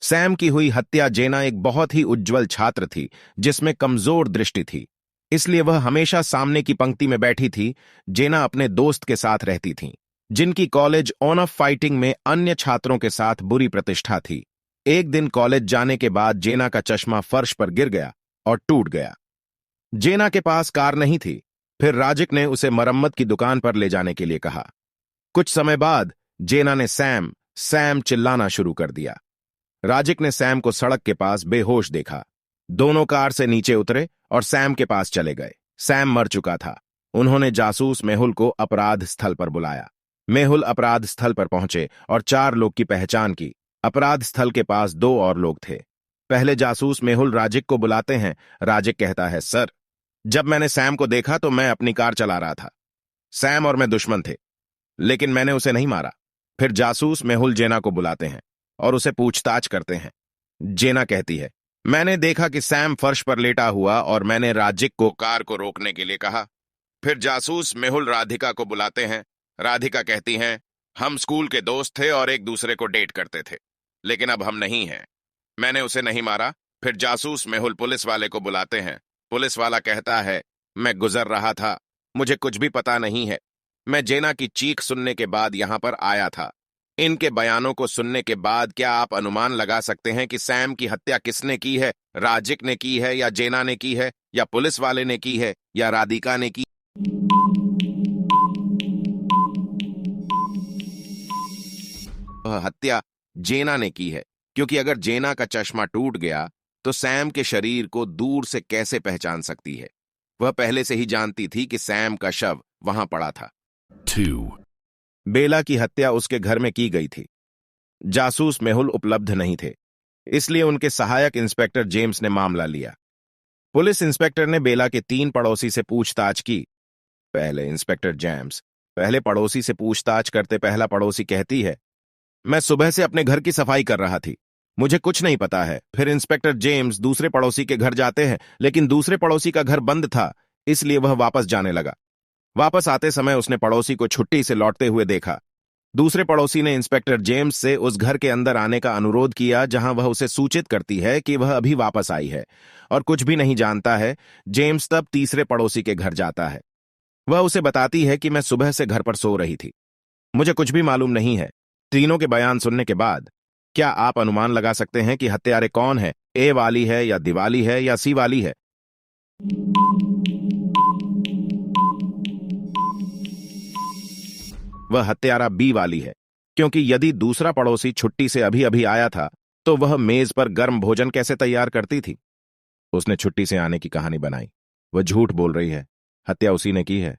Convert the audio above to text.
Sam की हुई हत्या। जेना एक बहुत ही उज्जवल छात्र थी जिसमें कमजोर दृष्टि थी, इसलिए वह हमेशा सामने की पंक्ति में बैठी थी। जेना अपने दोस्त के साथ रहती थी, जिनकी कॉलेज ऑन ऑफ फाइटिंग में अन्य छात्रों के साथ बुरी प्रतिष्ठा थी। एक दिन कॉलेज जाने के बाद जेना का चश्मा फर्श पर गिर गया और टूट गया। जेना के पास कार नहीं थी। फिर राजिक ने उसे मरम्मत की दुकान पर ले जाने के लिए कहा। कुछ समय बाद जेना ने सैम सैम चिल्लाना शुरू कर दिया। राजिक ने सैम को सड़क के पास बेहोश देखा। दोनों कार से नीचे उतरे और सैम के पास चले गए। सैम मर चुका था। उन्होंने जासूस मेहुल को अपराध स्थल पर बुलाया। मेहुल अपराध स्थल पर पहुंचे और 4 लोग की पहचान की। अपराध स्थल के पास 2 और लोग थे। पहले जासूस मेहुल राजिक को बुलाते हैं। राजिक कहता है, सर, जब मैंने सैम को देखा तो मैं अपनी कार चला रहा था। सैम और मैं दुश्मन थे, लेकिन मैंने उसे नहीं मारा। फिर जासूस मेहुल जेना को बुलाते हैं और उसे पूछताछ करते हैं। जेना कहती है, मैंने देखा कि सैम फर्श पर लेटा हुआ और मैंने राजिक को कार को रोकने के लिए कहा। फिर जासूस मेहुल राधिका को बुलाते हैं। राधिका कहती हैं, हम स्कूल के दोस्त थे और एक दूसरे को डेट करते थे, लेकिन अब हम नहीं हैं। मैंने उसे नहीं मारा। फिर जासूस मेहुल पुलिस वाले को बुलाते हैं। पुलिस वाला कहता है, मैं गुजर रहा था, मुझे कुछ भी पता नहीं है। मैं जेना की चीख सुनने के बाद यहां पर आया था। इनके बयानों को सुनने के बाद क्या आप अनुमान लगा सकते हैं कि सैम की हत्या किसने की है? राजिक ने की है, या जेना ने की है, या पुलिस वाले ने की है, या राधिका ने की? वह हत्या जेना ने की है, क्योंकि अगर जेना का चश्मा टूट गया तो सैम के शरीर को दूर से कैसे पहचान सकती है? वह पहले से ही जानती थी कि सैम का शव वहां पड़ा था। 2. बेला की हत्या उसके घर में की गई थी। जासूस मेहुल उपलब्ध नहीं थे, इसलिए उनके सहायक इंस्पेक्टर जेम्स ने मामला लिया। पुलिस इंस्पेक्टर ने बेला के 3 पड़ोसी से पूछताछ की। पहले इंस्पेक्टर जेम्स पहले पड़ोसी से पूछताछ करते। पहला पड़ोसी कहती है, मैं सुबह से अपने घर की सफाई कर रहा थी, मुझे कुछ नहीं पता है। फिर इंस्पेक्टर जेम्स दूसरे पड़ोसी के घर जाते हैं, लेकिन दूसरे पड़ोसी का घर बंद था, इसलिए वह वापस जाने लगा। वापस आते समय उसने पड़ोसी को छुट्टी से लौटते हुए देखा। दूसरे पड़ोसी ने इंस्पेक्टर जेम्स से उस घर के अंदर आने का अनुरोध किया जहां वह उसे सूचित करती है कि वह अभी वापस आई है और कुछ भी नहीं जानता है। जेम्स तब तीसरे पड़ोसी के घर जाता है। वह उसे बताती है कि मैं सुबह से घर पर सो रही थी, मुझे कुछ भी मालूम नहीं है। तीनों के बयान सुनने के बाद क्या आप अनुमान लगा सकते हैं कि हत्यारे कौन है? ए वाली है, या दिवाली है, या सी वाली है? वह हत्यारा बी वाली है, क्योंकि यदि दूसरा पड़ोसी छुट्टी से अभी अभी आया था तो वह मेज पर गर्म भोजन कैसे तैयार करती थी? उसने छुट्टी से आने की कहानी बनाई। वह झूठ बोल रही है। हत्या उसी ने की है।